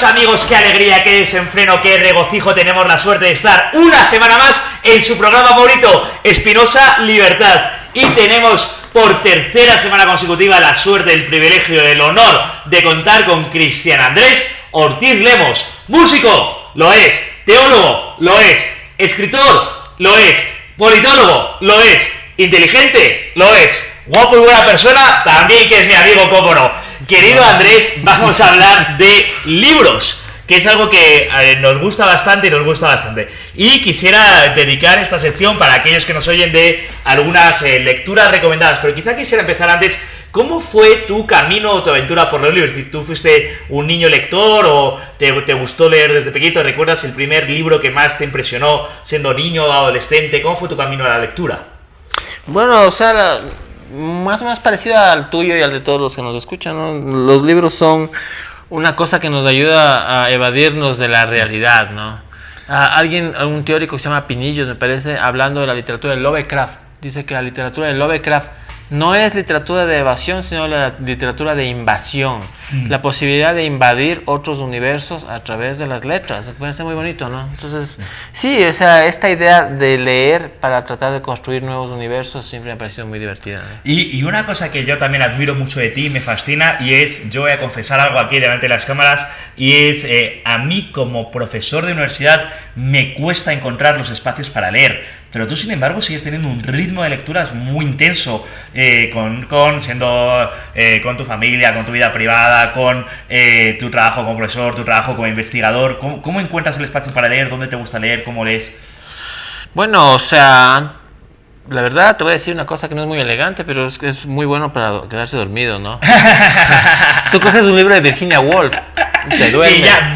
Queridos amigos, qué alegría, qué desenfreno, qué regocijo tenemos la suerte de estar una semana más en su programa favorito, Espinosa Libertad. Y tenemos por tercera semana consecutiva la suerte, el privilegio, el honor de contar con Cristian Andrés Ortiz Lemos. Músico, lo es. Teólogo, lo es. Escritor, lo es. Politólogo, lo es. Inteligente, lo es. Guapo y buena persona, también, que es mi amigo, cómo no. Querido Andrés, vamos a hablar de libros, que es algo que nos gusta bastante. Y quisiera dedicar esta sección para aquellos que nos oyen de algunas lecturas recomendadas, pero quizá quisiera empezar antes. ¿Cómo fue tu camino o tu aventura por los libros? Si tú fuiste un niño lector o te gustó leer desde pequeño, ¿recuerdas el primer libro que más te impresionó siendo niño o adolescente? ¿Cómo fue tu camino a la lectura? Bueno, o sea, más o menos parecido al tuyo y al de todos los que nos escuchan, ¿no? Los libros son una cosa que nos ayuda a evadirnos de la realidad, ¿no? Un teórico que se llama Pinillos, me parece, hablando de la literatura de Lovecraft, dice que la literatura de Lovecraft no es literatura de evasión, sino la literatura de invasión. La posibilidad de invadir otros universos a través de las letras. Me parece muy bonito, ¿no? Entonces, sí, o sea, esta idea de leer para tratar de construir nuevos universos siempre me ha parecido muy divertida, ¿no? Y una cosa que yo también admiro mucho de ti, me fascina, y es, yo voy a confesar algo aquí delante de las cámaras, y es, a mí como profesor de universidad me cuesta encontrar los espacios para leer. Pero tú, sin embargo, sigues teniendo un ritmo de lecturas muy intenso, con tu familia, con tu vida privada, con tu trabajo como profesor, tu trabajo como investigador. ¿Cómo encuentras el espacio para leer? ¿Dónde te gusta leer? ¿Cómo lees? Bueno, o sea, la verdad te voy a decir una cosa que no es muy elegante, pero es muy bueno para quedarse dormido, ¿no? Tú coges un libro de Virginia Woolf, te duermes. Y ya,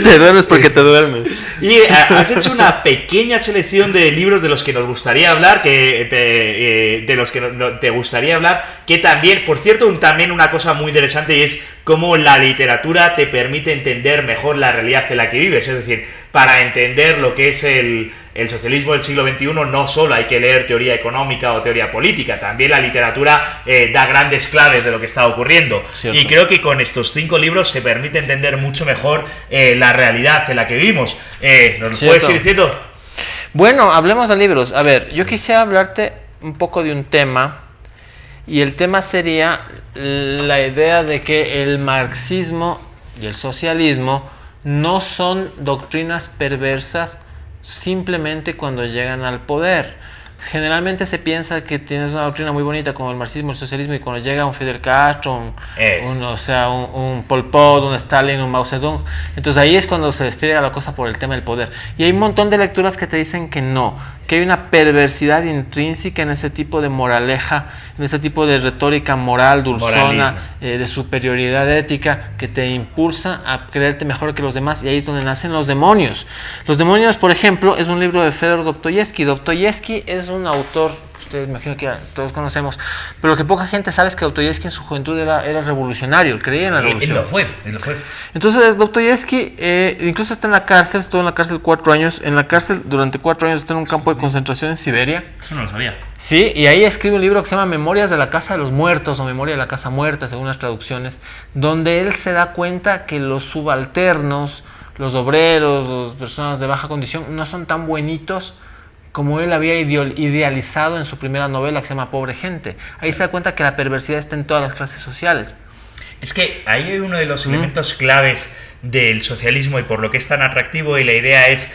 te duermes porque te duermes. Y has hecho una pequeña selección de libros de los que nos gustaría hablar, de los que te gustaría hablar, que también, por cierto, también una cosa muy interesante, y es cómo la literatura te permite entender mejor la realidad en la que vives. Es decir, para entender lo que es el socialismo del siglo XXI no solo hay que leer teoría económica o teoría política, también la literatura da grandes claves de lo que está ocurriendo. Cierto. Y creo que con estos 5 libros se permite entender mucho mejor la realidad en la que vivimos. ¿Nos lo puedes ir diciendo? Bueno, hablemos de libros. A ver, yo quisiera hablarte un poco de un tema, y el tema sería la idea de que el marxismo y el socialismo no son doctrinas perversas simplemente cuando llegan al poder. Generalmente se piensa que tienes una doctrina muy bonita como el marxismo, el socialismo, y cuando llega un Fidel Castro, un Pol Pot, un Stalin, un Mao Zedong, entonces ahí es cuando se despliega la cosa por el tema del poder. Y hay un montón de lecturas que te dicen que no, que hay una perversidad intrínseca en ese tipo de moraleja, en ese tipo de retórica moral, dulzona, de superioridad ética, que te impulsa a creerte mejor que los demás, y ahí es donde nacen los demonios. Los demonios, por ejemplo, es un libro de Fedor Dostoyevsky. Dostoyevsky es un autor, ustedes imagino que todos conocemos, pero lo que poca gente sabe es que Dostoyevsky en su juventud era revolucionario, creía en la revolución. Él lo fue. Entonces Dostoyevsky incluso está en la cárcel, estuvo en la cárcel 4 años, en la cárcel durante 4 años, está en un campo de concentración en Siberia. Eso no lo sabía. Sí, y ahí escribe un libro que se llama Memorias de la Casa de los Muertos, o Memoria de la Casa Muerta, según las traducciones, donde él se da cuenta que los subalternos, los obreros, las personas de baja condición, no son tan buenitos como él había idealizado en su primera novela, que se llama Pobre Gente. Ahí se da cuenta que la perversidad está en todas las clases sociales. Es que ahí hay uno de los elementos claves del socialismo y por lo que es tan atractivo, y la idea es,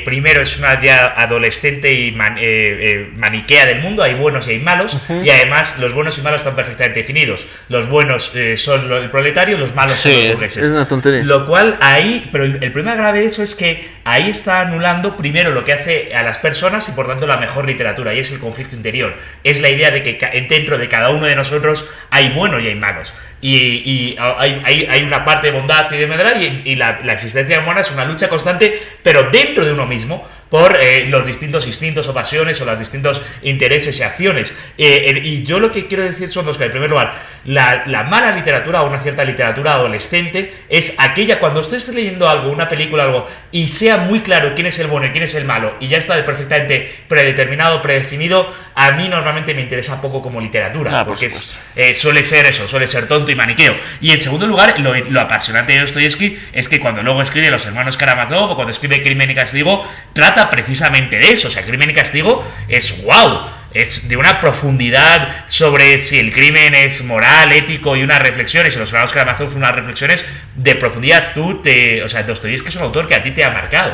primero, es una idea adolescente y maniquea del mundo, hay buenos y hay malos, y además los buenos y malos están perfectamente definidos. Los buenos son el proletario, los malos son los burgueses. Es una tontería. Lo cual ahí, pero el problema grave de eso es que ahí está anulando primero lo que hace a las personas y por tanto la mejor literatura, y es el conflicto interior. Es la idea de que dentro de cada uno de nosotros hay buenos y hay malos. Y hay una parte de bondad y de maldad, y la existencia humana es una lucha constante, pero dentro de uno mismo, por los distintos instintos o pasiones o los distintos intereses y acciones. Y yo lo que quiero decir son dos cosas. En primer lugar, la mala literatura o una cierta literatura adolescente es aquella cuando usted esté leyendo algo, una película, algo, y sea muy claro quién es el bueno y quién es el malo, y ya está perfectamente predeterminado, predefinido. A mí normalmente me interesa poco como literatura, porque suele ser eso, suele ser tonto y maniqueo. Y en segundo lugar, lo apasionante de Dostoyevsky es que cuando luego escribe Los hermanos Karamazov o cuando escribe Crimen y Castigo, trata precisamente de eso. O sea, Crimen y Castigo es wow, es de una profundidad sobre si el crimen es moral, ético y unas reflexiones, y Los hermanos Karamazov unas reflexiones de profundidad. O sea, Dostoyevsky es un autor que a ti te ha marcado.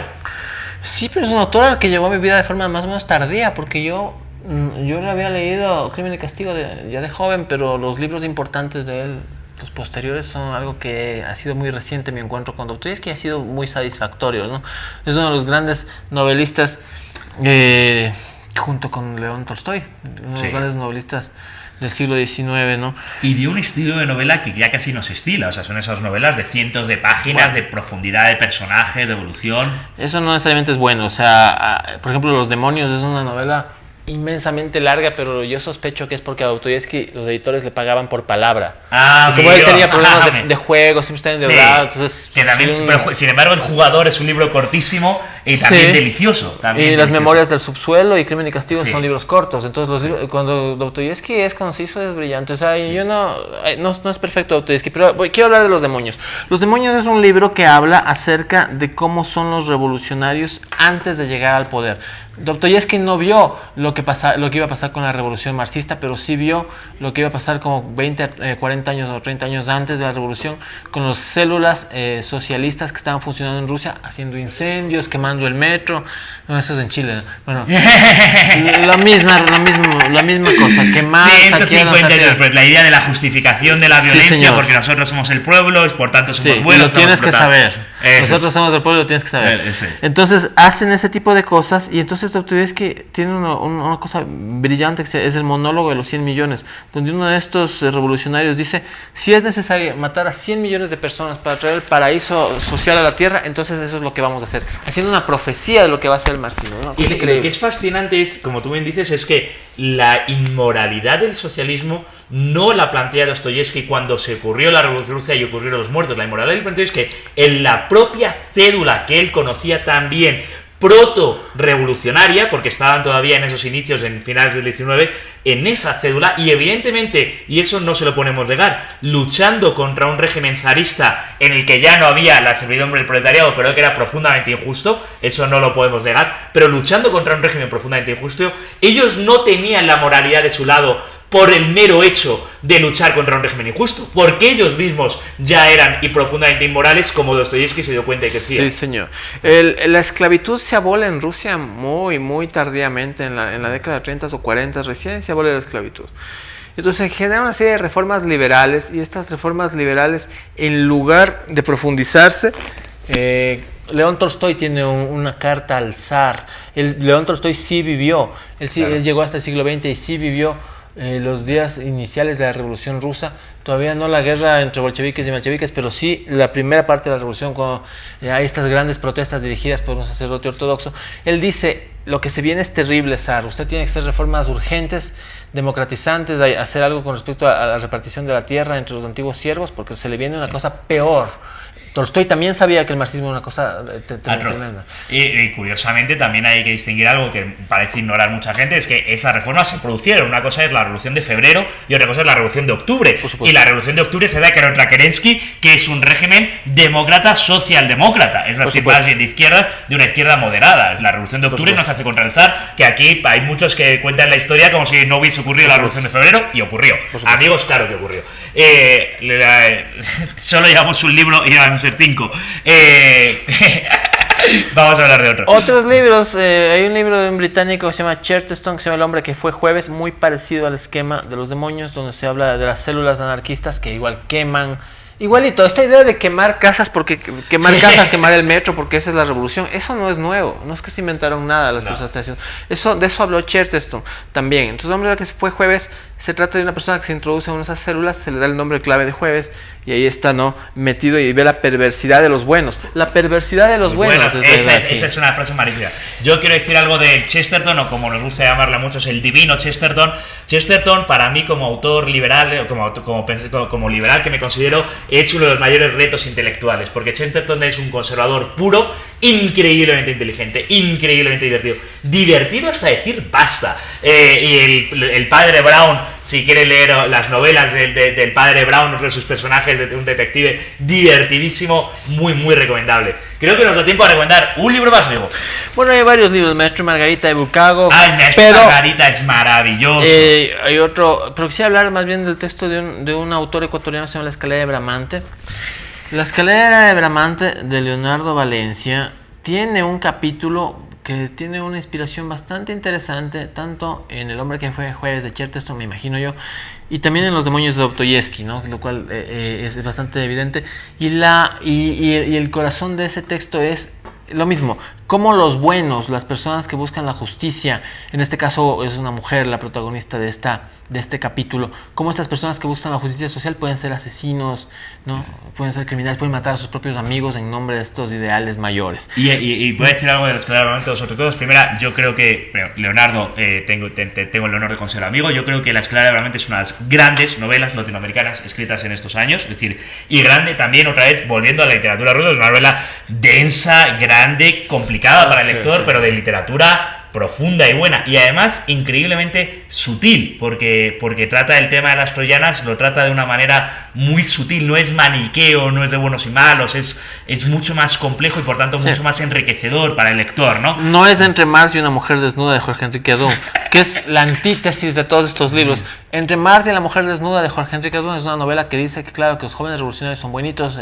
Sí, pero es un autor al que llegó a mi vida de forma más o menos tardía, porque yo le había leído Crimen y Castigo ya de joven, pero los libros importantes de él, los posteriores, son algo que ha sido muy reciente. Mi encuentro con Dostoyevsky ha sido muy satisfactorio, ¿no? Es uno de los grandes novelistas, junto con León Tolstoy, uno de los grandes novelistas del siglo XIX, ¿no? Y de un estilo de novela que ya casi no se estila. O sea, son esas novelas de cientos de páginas, de profundidad de personajes, de evolución. Eso no necesariamente es bueno. O sea, por ejemplo, Los demonios es una novela inmensamente larga, pero yo sospecho que es porque a Dostoyevsky los editores le pagaban por palabra. Y como él tenía problemas de juego, siempre estaba endeudado, entonces... Que también, pero, sin embargo, El jugador es un libro cortísimo y también delicioso. También y Las memorias del subsuelo y Crimen y Castigo son libros cortos. Entonces, cuando Dostoyevsky es conciso, es brillante. O sea, yo no es perfecto Dostoyevsky, pero quiero hablar de Los demonios. Los demonios es un libro que habla acerca de cómo son los revolucionarios antes de llegar al poder. Dostoyevsky no vio lo que iba a pasar con la revolución marxista, pero sí vio lo que iba a pasar como 20, 40 años o 30 años antes de la revolución, con las células socialistas que estaban funcionando en Rusia, haciendo incendios, quemando el metro. No, eso es en Chile, ¿no? Bueno, la misma cosa, quemar, 150 años después, la idea de la justificación de la violencia, porque nosotros somos el pueblo, por tanto somos buenos. Lo tienes que saber. Nosotros somos el pueblo, lo tienes que saber. Entonces hacen ese tipo de cosas, y entonces Dostoyevsky tiene una cosa brillante, que es el monólogo de los 100 millones, donde uno de estos revolucionarios dice: si es necesario matar a 100 millones de personas para traer el paraíso social a la tierra, entonces eso es lo que vamos a hacer, haciendo una profecía de lo que va a ser el marxismo, ¿no? Y lo que es fascinante es, como tú bien dices, es que la inmoralidad del socialismo no la plantea Dostoyevsky cuando se ocurrió la Revolución Rusa y ocurrieron los muertos. La inmoralidad del plantea es que en la propia cédula que él conocía tan bien, proto-revolucionaria, porque estaban todavía en esos inicios, en finales del 19, en esa cédula, y evidentemente, y eso no se lo ponemos negar, luchando contra un régimen zarista en el que ya no había la servidumbre del proletariado, pero que era profundamente injusto, eso no lo podemos negar, pero luchando contra un régimen profundamente injusto, ellos no tenían la moralidad de su lado por el mero hecho de luchar contra un régimen injusto, porque ellos mismos ya eran y profundamente inmorales, como Dostoyevsky se dio cuenta y que decía. Sí, señor. La esclavitud se abole en Rusia muy, muy tardíamente, en la década de 30 o 40, recién se abole la esclavitud. Entonces se genera una serie de reformas liberales, y estas reformas liberales, en lugar de profundizarse, León Tolstoy tiene una carta al zar. León Tolstoy sí vivió, él llegó hasta el siglo XX y sí vivió los días iniciales de la Revolución Rusa, todavía no la guerra entre bolcheviques y mencheviques, pero sí la primera parte de la revolución, cuando hay estas grandes protestas dirigidas por un sacerdote ortodoxo. Él dice: lo que se viene es terrible, zar, usted tiene que hacer reformas urgentes, democratizantes, hacer algo con respecto a la repartición de la tierra entre los antiguos siervos, porque se le viene una cosa peor. Tolstoy también sabía que el marxismo era una cosa tremenda. Y curiosamente también hay que distinguir algo que parece ignorar mucha gente, es que esas reformas se produjeron. Una cosa es la Revolución de Febrero y otra cosa es la Revolución de Octubre. Y la Revolución de Octubre se da a Kerensky, que es un régimen demócrata, socialdemócrata, es decir, más bien de izquierdas, de una izquierda moderada. La Revolución de Octubre no se hace contra el zar, que aquí hay muchos que cuentan la historia como si no hubiese ocurrido la Revolución de Febrero, y ocurrió. Amigos, claro que ocurrió. Solo llevamos un libro y van a ser 5. Vamos a hablar de otro. Otros libros, hay un libro de un británico que se llama Chesterton, que se llama El hombre que fue jueves, muy parecido al esquema de Los demonios, donde se habla de las células anarquistas que igual queman. Igualito, esta idea de quemar casas, quemar el metro, porque esa es la revolución, eso no es nuevo, no es que se inventaron nada las personas. De eso habló Chesterton también. Entonces, el hombre que fue jueves se trata de una persona que se introduce en esas células, se le da el nombre clave de Jueves, y ahí está, ¿no? Metido y ve la perversidad de los buenos. La perversidad de los buenos. Esa es una frase magnífica. Yo quiero decir algo del Chesterton, o como nos gusta llamarle a muchos, el divino Chesterton. Chesterton, para mí, como autor liberal, como liberal que me considero, es uno de los mayores retos intelectuales, porque Chesterton es un conservador puro, increíblemente inteligente, increíblemente divertido. Divertido hasta decir basta. Y el padre Brown, si quiere leer las novelas del padre Brown, de sus personajes, de un detective divertidísimo, muy, muy recomendable. Creo que nos da tiempo a recomendar un libro más, amigo. Bueno, hay varios libros. Maestro y Margarita de Bucago. El Maestro y Margarita es maravilloso. Hay otro, pero quisiera hablar más bien del texto de un autor ecuatoriano que se llama La Escalera de Bramante. La Escalera de Bramante, de Leonardo Valencia, tiene un capítulo que tiene una inspiración bastante interesante, tanto en El hombre que fue Jueves de Chesterton, me imagino yo, y también en Los demonios de Dostoyevsky, ¿no? Lo cual es bastante evidente. Y el corazón de ese texto es lo mismo, cómo los buenos, las personas que buscan la justicia, en este caso es una mujer la protagonista de este capítulo, cómo estas personas que buscan la justicia social pueden ser asesinos, ¿no? Sí. Pueden ser criminales, pueden matar a sus propios amigos en nombre de estos ideales mayores. Y voy a decir algo de los que hablaron dos otras cosas. Primera, yo creo que Leonardo, tengo el honor de considerar amigo. Yo creo que La Escalera realmente es una de las grandes novelas latinoamericanas escritas en estos años, es decir, y grande también, otra vez, volviendo a la literatura rusa, es una novela densa, grande, complicada para el lector, pero de literatura profunda y buena, y además increíblemente sutil, porque trata el tema de las troyanas, lo trata de una manera muy sutil, no es maniqueo, no es de buenos y malos, es mucho más complejo y por tanto mucho más enriquecedor para el lector, ¿no? No es Entre Mars y una mujer desnuda de Jorge Enrique Adún, que es la antítesis de todos estos libros. Entre Mars y la mujer desnuda de Jorge Enrique Adún es una novela que dice que claro, que los jóvenes revolucionarios son buenitos,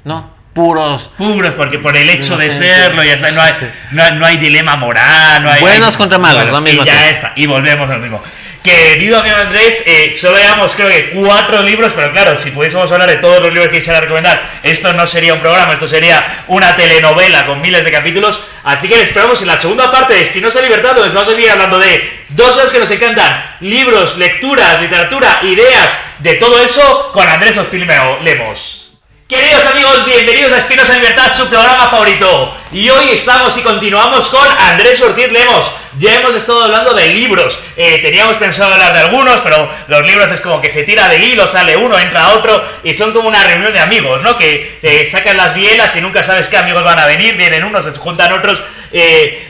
¿no? Puros, porque por el hecho de serlo ya está, no hay dilema moral, no hay buenos contra malos, lo mismo. Y ya está, y volvemos a lo mismo. Querido amigo Andrés, solo llevamos creo que 4 libros, pero claro, si pudiésemos hablar de todos los libros que quisiera recomendar, esto no sería un programa, esto sería una telenovela con miles de capítulos, así que les esperamos en la segunda parte de Espinosa Libertad, donde vamos a seguir hablando de 2 cosas que nos encantan: libros, lecturas, literatura, ideas, de todo eso, con Andrés Ospil Lemos. Queridos amigos, bienvenidos a Espinosa Libertad, su programa favorito. Y hoy estamos y continuamos con Andrés Ortiz Lemos. Ya hemos estado hablando de libros. Teníamos pensado hablar de algunos, pero los libros es como que se tira del hilo, sale uno, entra otro, y son como una reunión de amigos, ¿no? Que sacan las bielas y nunca sabes qué amigos van a venir, vienen unos, se juntan otros.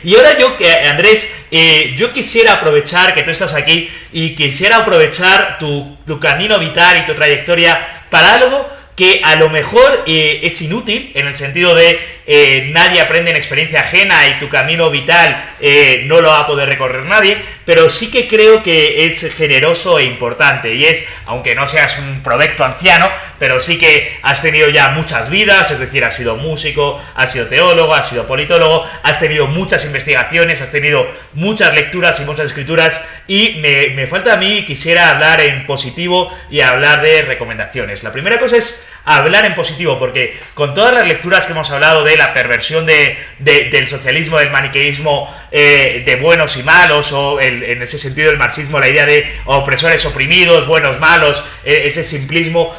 Y ahora Andrés, yo quisiera aprovechar que tú estás aquí y quisiera aprovechar tu camino vital y tu trayectoria para algo que a lo mejor es inútil, en el sentido de nadie aprende en experiencia ajena y tu camino vital no lo va a poder recorrer nadie, pero sí que creo que es generoso e importante, y es, aunque no seas un provecto anciano, pero sí que has tenido ya muchas vidas, es decir, has sido músico, has sido teólogo, has sido politólogo, has tenido muchas investigaciones, has tenido muchas lecturas y muchas escrituras, y me falta a mí, quisiera hablar en positivo y hablar de recomendaciones. La primera cosa es hablar en positivo, porque con todas las lecturas que hemos hablado de la perversión del socialismo, del maniqueísmo, de buenos y malos, o en ese sentido el marxismo, la idea de opresores oprimidos, buenos, malos, ese simplismo,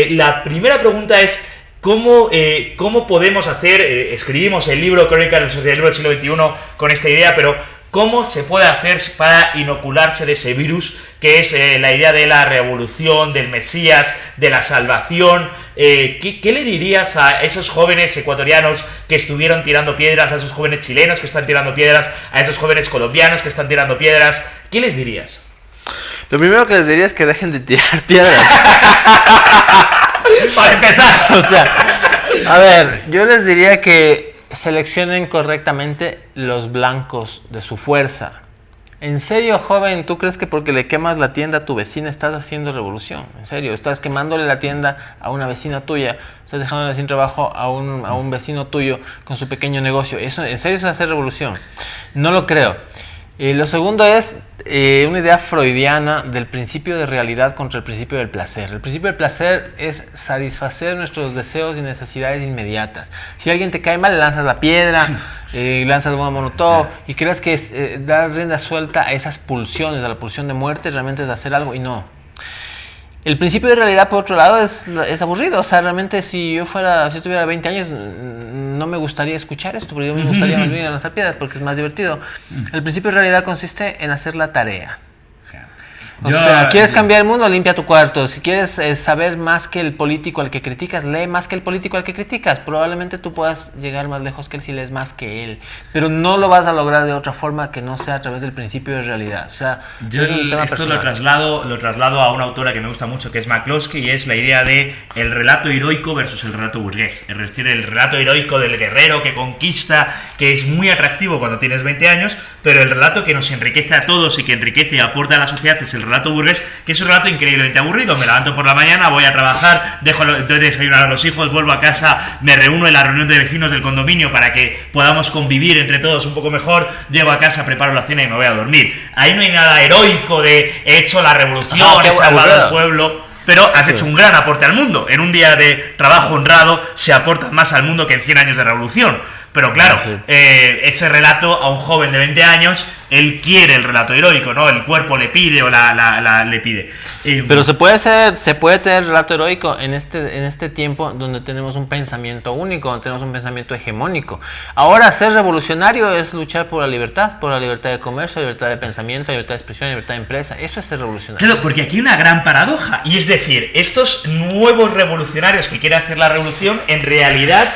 la primera pregunta es ¿cómo podemos hacer? Escribimos el libro Crónica del Socialismo del siglo XXI con esta idea, pero ¿cómo se puede hacer para inocularse de ese virus que es la idea de la revolución, del Mesías, de la salvación? ¿Qué le dirías a esos jóvenes ecuatorianos que estuvieron tirando piedras, a esos jóvenes chilenos que están tirando piedras, a esos jóvenes colombianos que están tirando piedras? ¿Qué les dirías? Lo primero que les diría es que dejen de tirar piedras. Para empezar. O sea, a ver, yo les diría que seleccionen correctamente los blancos de su fuerza. ¿En serio, joven, tú crees que porque le quemas la tienda a tu vecina estás haciendo revolución? ¿En serio? ¿Estás quemándole la tienda a una vecina tuya? ¿Estás dejándole sin trabajo a un vecino tuyo con su pequeño negocio? ¿Eso, en serio, es hacer revolución? No lo creo. Lo segundo es una idea freudiana del principio de realidad contra el principio del placer. El principio del placer es satisfacer nuestros deseos y necesidades inmediatas. Si alguien te cae mal, le lanzas la piedra, lanzas bomba molotov y crees que dar rienda suelta a esas pulsiones, a la pulsión de muerte, realmente es hacer algo y no. El principio de realidad, por otro lado, es aburrido. O sea, realmente si yo tuviera 20 años, no me gustaría escuchar esto, porque me gustaría más bien lanzar piedras, porque es más divertido. El principio de realidad consiste en hacer la tarea. O sea, ¿quieres cambiar el mundo? Limpia tu cuarto. Si quieres saber más que el político al que criticas, lee más que el político al que criticas. Probablemente tú puedas llegar más lejos que él si lees más que él. Pero no lo vas a lograr de otra forma que no sea a través del principio de realidad. O sea, yo esto lo traslado a una autora que me gusta mucho, que es McCloskey, y es la idea de el relato heroico versus el relato burgués. Es decir, el relato heroico del guerrero que conquista, que es muy atractivo cuando tienes 20 años, pero el relato que nos enriquece a todos y que enriquece y aporta a la sociedad es el relato burgués, que es un relato increíblemente aburrido. Me levanto por la mañana, voy a trabajar, dejo de desayunar a los hijos, vuelvo a casa, me reúno en la reunión de vecinos del condominio para que podamos convivir entre todos un poco mejor, llego a casa, preparo la cena y me voy a dormir. Ahí no hay nada heroico de he hecho la revolución, he salvado al pueblo. Pero has hecho un gran aporte al mundo. En un día de trabajo honrado se aporta más al mundo que en 100 años de revolución. Pero claro, ese relato a un joven de 20 años, él quiere el relato heroico, ¿no? El cuerpo le pide o le pide. Pero se puede tener relato heroico en este tiempo donde tenemos un pensamiento único, donde tenemos un pensamiento hegemónico. Ahora ser revolucionario es luchar por la libertad de comercio, libertad de pensamiento, libertad de expresión, libertad de empresa. Eso es ser revolucionario. Claro, porque aquí hay una gran paradoja. Y es decir, estos nuevos revolucionarios que quieren hacer la revolución, en realidad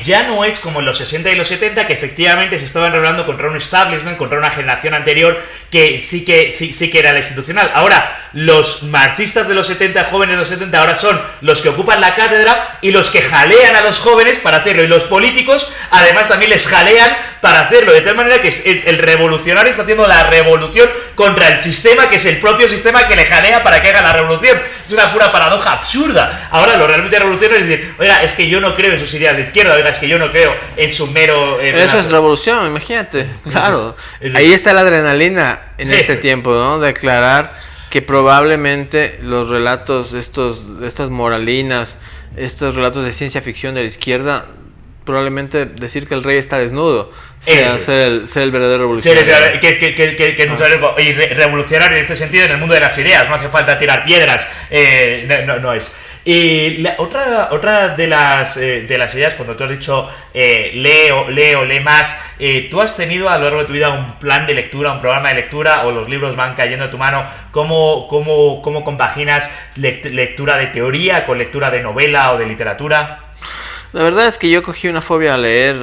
ya no es como en los 60 y los 70, que efectivamente se estaban rebelando contra un establishment, contra una generación anterior que sí que era la institucional. Ahora, los marxistas de los 70, jóvenes de los 70, ahora son los que ocupan la cátedra y los que jalean a los jóvenes para hacerlo. Y los políticos, además, también les jalean para hacerlo. De tal manera que el revolucionario está haciendo la revolución contra el sistema, que es el propio sistema que le jalea para que haga la revolución. Es una pura paradoja absurda. Ahora, lo realmente revolucionario es decir, oiga, es que yo no creo en sus ideas de izquierda, oiga, es que yo no creo en su mero... Eso es revolución, imagínate. Claro. Ahí está la adrenalina en este tiempo, ¿no? Declarar que probablemente los relatos, estas moralinas, estos relatos de ciencia ficción de la izquierda, probablemente decir que el rey está desnudo sea ser el verdadero revolucionario. Y revolucionario en este sentido en el mundo de las ideas, no hace falta tirar piedras, no es. Y otra de las ideas, cuando tú has dicho lee más, tú has tenido a lo largo de tu vida un plan de lectura, un programa de lectura, o los libros van cayendo a tu mano. ¿Cómo compaginas lectura de teoría con lectura de novela o de literatura? La verdad es que yo cogí una fobia a leer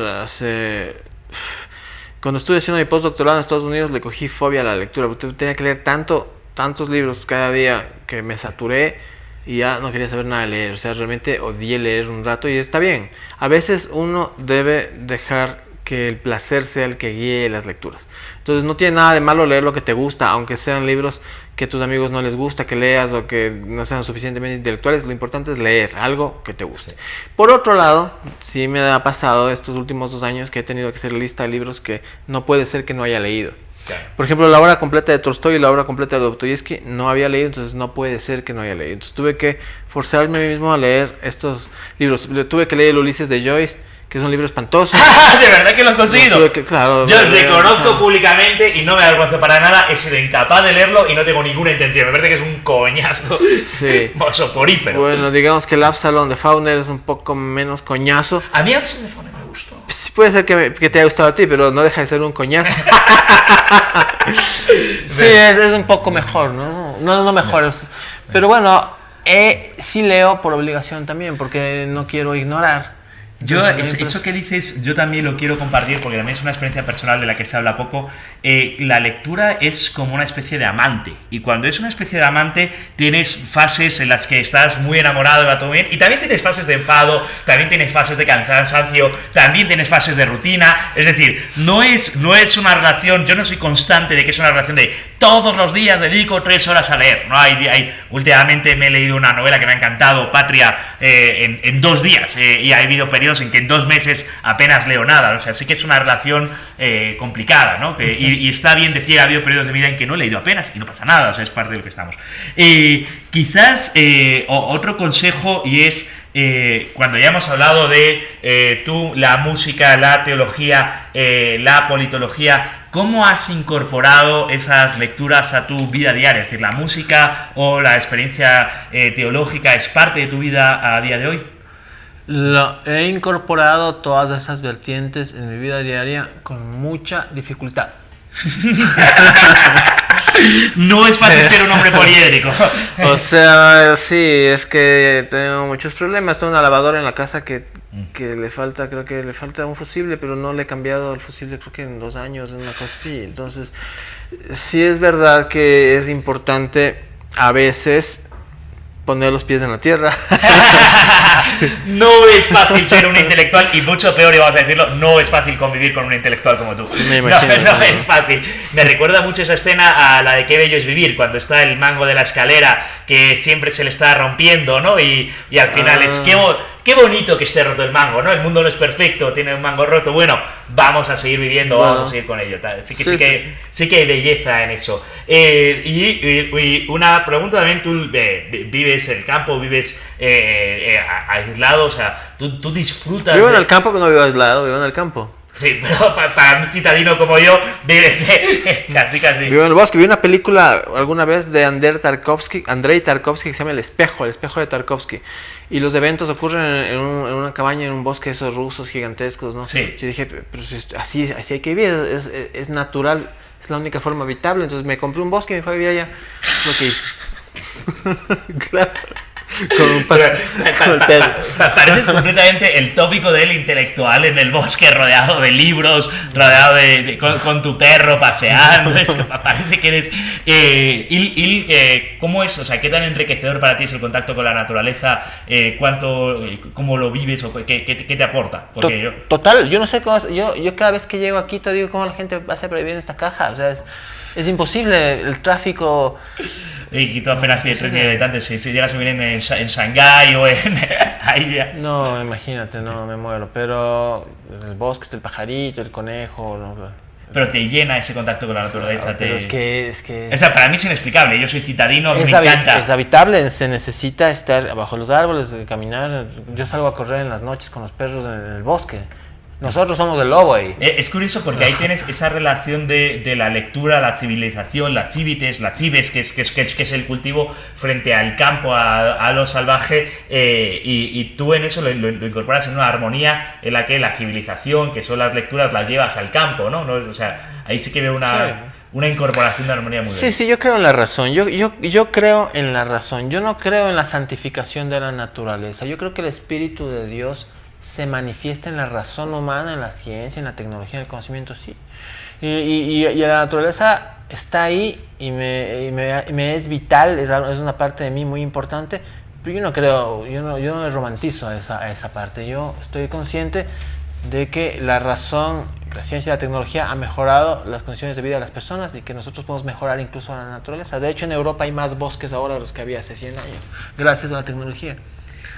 cuando estuve haciendo mi postdoctorado en Estados Unidos, le cogí fobia a la lectura. Tenía que leer tantos libros cada día que me saturé y ya no quería saber nada de leer. O sea, realmente odié leer un rato y está bien. A veces uno debe dejar que el placer sea el que guíe las lecturas. Entonces no tiene nada de malo leer lo que te gusta, aunque sean libros que a tus amigos no les gusta que leas o que no sean suficientemente intelectuales. Lo importante es leer algo que te guste. Por otro lado, sí me ha pasado estos últimos 2 años que he tenido que hacer lista de libros que no puede ser que no haya leído. Claro. Por ejemplo, la obra completa de Tolstoy y la obra completa de Dostoyevsky no había leído, entonces no puede ser que no haya leído. Entonces tuve que forzarme a mí mismo a leer estos libros. Tuve que leer el Ulises de Joyce, que es un libro espantoso. ¿De verdad que lo has conseguido? No, claro, yo reconozco públicamente, y no me avergüenzo para nada, he sido incapaz de leerlo y no tengo ninguna intención. Me parece que es un coñazo. Sí. Soporífero. Bueno, digamos que el Absalón de Faulkner es un poco menos coñazo. A mí Absalón de Faulkner me gustó. Sí, puede ser que te haya gustado a ti, pero no deja de ser un coñazo. Sí, es un poco mejor, ¿no? No mejor. Pero bueno, sí leo por obligación también, porque no quiero ignorar. Eso que dices, yo también lo quiero compartir porque también es una experiencia personal de la que se habla poco. La lectura es como una especie de amante, y cuando es una especie de amante tienes fases en las que estás muy enamorado, va todo bien, y también tienes fases de enfado, también tienes fases de cansancio, también tienes fases de rutina. Es decir, no es una relación, yo no soy constante de que es una relación de todos los días dedico 3 horas a leer. No últimamente me he leído una novela que me ha encantado, Patria, en 2 días, y ha habido periodos perdidos en que en 2 meses apenas leo nada. O sea, sí que es una relación complicada, ¿no? Y está bien decir, ha habido periodos de vida en que no he leído apenas y no pasa nada, o sea, es parte de lo que estamos. Quizás otro consejo, y es cuando ya hemos hablado de la música, la teología, la politología, ¿cómo has incorporado esas lecturas a tu vida diaria? Es decir, ¿la música o la experiencia teológica es parte de tu vida a día de hoy? He incorporado todas esas vertientes en mi vida diaria con mucha dificultad. No es fácil ser un hombre poliédrico. O sea, sí, es que tengo muchos problemas. Tengo una lavadora en la casa que le falta, creo que le falta un fusible, pero no le he cambiado el fusible, creo que en 2 años, una cosa así. Entonces, sí es verdad que es importante a veces poner los pies en la tierra. No es fácil ser un intelectual, y mucho peor, y vamos a decirlo, no es fácil convivir con un intelectual como tú. Me imagino, no es fácil. Me recuerda mucho esa escena a la de Qué bello es vivir, cuando está el mango de la escalera que siempre se le está rompiendo, ¿no? Y al final es qué bonito que esté roto el mango, ¿no? El mundo no es perfecto, tiene un mango roto. Bueno, vamos a seguir viviendo, vamos a seguir con ello. Sí que hay belleza en eso. Y una pregunta también, tú vives en el campo, vives aislado, o sea, tú disfrutas... Vivo en el campo, pero no vivo aislado, vivo en el campo. Sí, pero para un citadino como yo, vives casi. Vivo en el bosque. Vi una película alguna vez de Andrei Tarkovsky que se llama El espejo de Tarkovsky. Y los eventos ocurren en una cabaña, en un bosque, esos rusos gigantescos, ¿no? Sí. Yo dije, pero si así hay que vivir, es natural, es la única forma habitable. Entonces me compré un bosque y me fui a vivir allá. Es lo que hice. Claro. Con un pareces completamente el tópico del intelectual en el bosque, rodeado de libros, rodeado con tu perro paseando. Es que parece que eres... ¿Cómo es? O sea, ¿qué tan enriquecedor para ti es el contacto con la naturaleza? ¿Cómo lo vives o qué te aporta? Porque Total, yo no sé cómo... Yo cada vez que llego aquí te digo cómo la gente hace para vivir en esta caja. O sea, es imposible, el tráfico... Y tú apenas tienes 3 millones de habitantes. Si llegas a vivir en Shanghái o en... ahí ya. No, imagínate, no, me muero. Pero el bosque está el pajarito, el conejo... No, pero te llena ese contacto con la naturaleza. Claro, pero es que... O sea, para mí es inexplicable. Yo soy citadino, me encanta. Es habitable, se necesita estar abajo de los árboles, caminar. Yo salgo a correr en las noches con los perros en el bosque. Nosotros somos el lobo ahí. Es curioso porque ahí tienes esa relación de la lectura, la civilización, la cibes, que es el cultivo, frente al campo, a lo salvaje, y tú en eso lo incorporas en una armonía en la que la civilización, que son las lecturas, las llevas al campo, ¿no? O sea, ahí sí que veo una incorporación de armonía muy bien. Sí, yo creo en la razón. Yo creo en la razón. Yo no creo en la santificación de la naturaleza. Yo creo que el Espíritu de Dios se manifiesta en la razón humana, en la ciencia, en la tecnología, en el conocimiento, sí. Y la naturaleza está ahí y me es vital, es una parte de mí muy importante, pero yo no creo, yo no romantizo a esa parte. Yo estoy consciente de que la razón, la ciencia y la tecnología han mejorado las condiciones de vida de las personas y que nosotros podemos mejorar incluso a la naturaleza. De hecho, en Europa hay más bosques ahora de los que había hace 100 años, gracias a la tecnología.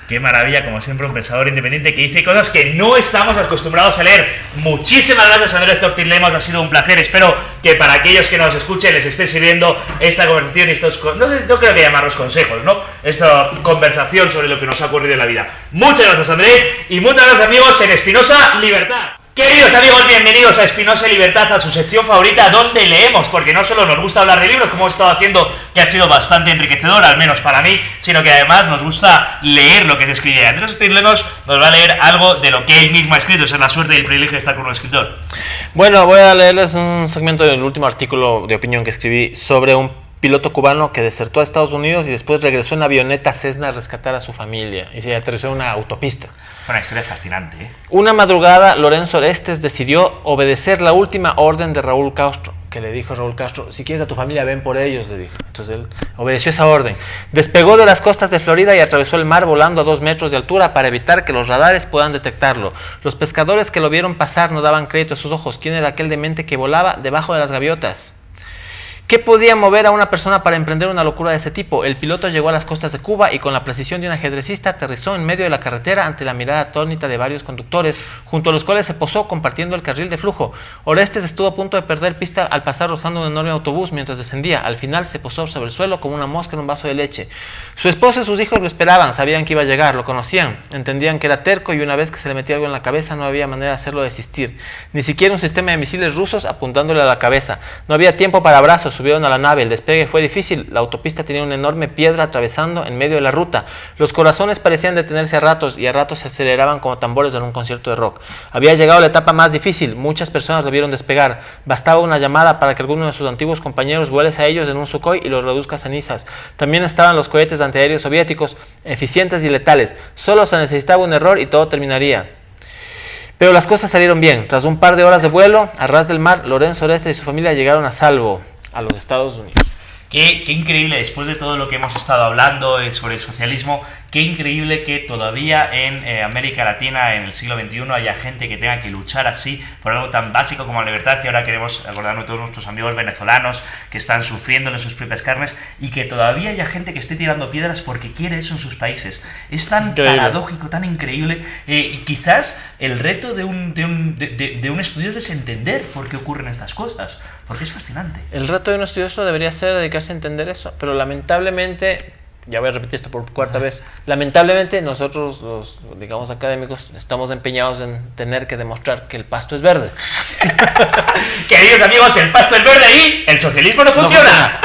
Qué maravilla, como siempre, un pensador independiente que dice cosas que no estamos acostumbrados a leer. Muchísimas gracias, Andrés Tortil Lemos, ha sido un placer. Espero que para aquellos que nos escuchen les esté sirviendo esta conversación y estos... No creo que llamarlos consejos, ¿no? Esta conversación sobre lo que nos ha ocurrido en la vida. Muchas gracias, Andrés, y muchas gracias, amigos, en Espinosa Libertad. Queridos amigos, bienvenidos a Espinosa Libertad, a su sección favorita donde leemos, porque no solo nos gusta hablar de libros, como hemos estado haciendo, que ha sido bastante enriquecedor, al menos para mí, sino que además nos gusta leer lo que se escribe. Andrés Tortil Lemos nos va a leer algo de lo que él mismo ha escrito. Esa es la suerte y el privilegio de estar con un escritor. Bueno, voy a leerles un segmento del último artículo de opinión que escribí sobre un piloto cubano que desertó a Estados Unidos y después regresó en avioneta Cessna a rescatar a su familia y se aterrizó en una autopista. Fue una historia fascinante, ¿eh? Una madrugada, Lorenzo Orestes decidió obedecer la última orden de Raúl Castro, que le dijo Raúl Castro: si quieres a tu familia, ven por ellos, le dijo. Entonces él obedeció esa orden. Despegó de las costas de Florida y atravesó el mar volando a 2 metros de altura para evitar que los radares puedan detectarlo. Los pescadores que lo vieron pasar no daban crédito a sus ojos. ¿Quién era aquel demente que volaba debajo de las gaviotas? ¿Qué podía mover a una persona para emprender una locura de ese tipo? El piloto llegó a las costas de Cuba y con la precisión de un ajedrecista aterrizó en medio de la carretera ante la mirada atónita de varios conductores, junto a los cuales se posó compartiendo el carril de flujo. Orestes estuvo a punto de perder pista al pasar rozando un enorme autobús mientras descendía. Al final se posó sobre el suelo como una mosca en un vaso de leche. Su esposa y sus hijos lo esperaban, sabían que iba a llegar, lo conocían, entendían que era terco y una vez que se le metía algo en la cabeza no había manera de hacerlo desistir. Ni siquiera un sistema de misiles rusos apuntándole a la cabeza. No había tiempo para abrazos, subieron a la nave, el despegue fue difícil, la autopista tenía una enorme piedra atravesando en medio de la ruta. Los corazones parecían detenerse a ratos y a ratos se aceleraban como tambores en un concierto de rock. Había llegado la etapa más difícil, muchas personas lo vieron despegar. Bastaba una llamada para que alguno de sus antiguos compañeros vuele a ellos en un Sukhoi y los reduzca a cenizas. También estaban los cohetes antiaéreos soviéticos, eficientes y letales. Solo se necesitaba un error y todo terminaría. Pero las cosas salieron bien. Tras un par de horas de vuelo, a ras del mar, Lorenzo Orestes y su familia llegaron a salvo a los Estados Unidos. Qué increíble, después de todo lo que hemos estado hablando sobre el socialismo, qué increíble que todavía en América Latina, en el siglo XXI, haya gente que tenga que luchar así por algo tan básico como la libertad. Y ahora queremos acordarnos de todos nuestros amigos venezolanos que están sufriendo en sus propias carnes, y que todavía haya gente que esté tirando piedras porque quiere eso en sus países. Es tan increíble, paradójico, tan increíble. Y quizás el reto de un estudioso es entender por qué ocurren estas cosas, porque es fascinante. El reto de un estudioso debería ser dedicarse a entender eso, pero lamentablemente, ya voy a repetir esto por cuarta vez, lamentablemente nosotros los, digamos, académicos estamos empeñados en tener que demostrar que el pasto es verde. Queridos amigos, el pasto es verde y el socialismo no funciona.